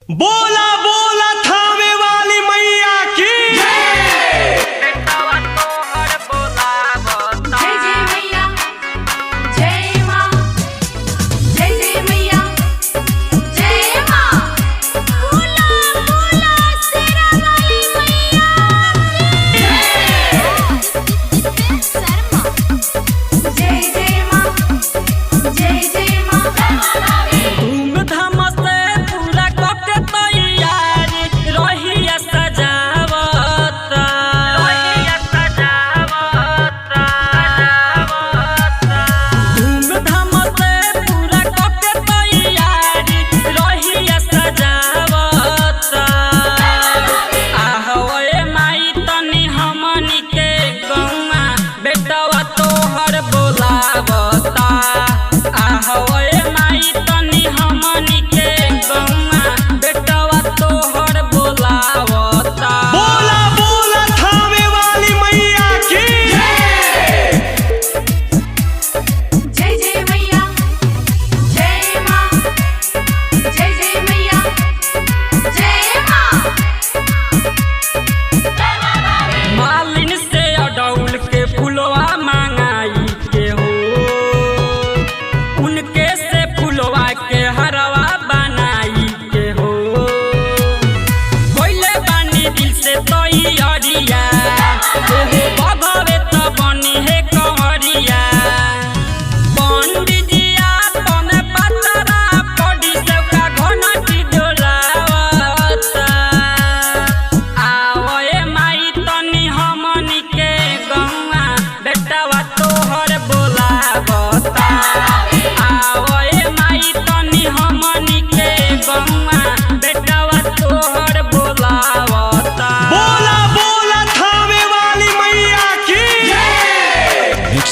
बोला बोला थामे वाली मैया की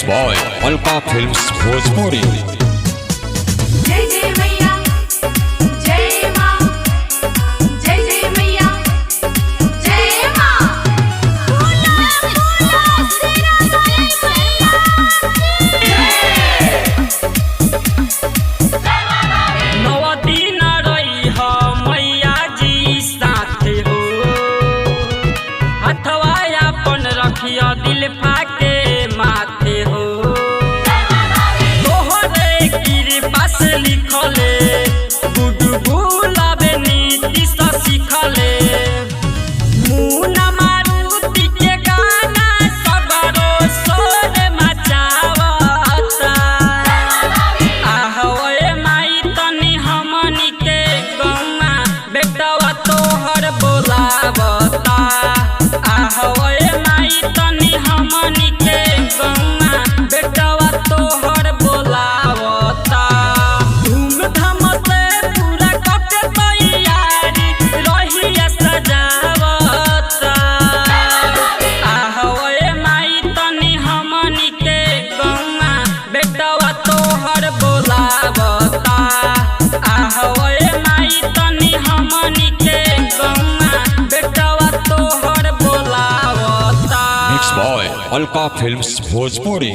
बॉय अलका फिल्म्स भोजपुरी। जय जय मैया जय मां जय जय मैया जय मां बोला बोला तेरा नौ दिन रही हो मैया जी साथे हो, हथवा अपन रखिया दिल फाके माथे हो। तोहरे कृपा से लिखले गुडू गुलाबे नीति से सीखले, मुन्ना मारुति के गाना सगरो सोर मचावता। ahoए माई तनी हमनी के गौआ बेटवा तोहर बोलावता। ahoए माई तनी हमनी के गौआ बेटवा तोहर बोलावता। धूमधाम से पूरा कटे तैयारी रहिया सजावता। ahoए माई तनी हमनी के गौआ बेटवा तोहर बोलावता। ahoए माई तनी हमनी के गौआ बेटवा तोहर बोलावता। Mix boy Alka films Bhojpuri.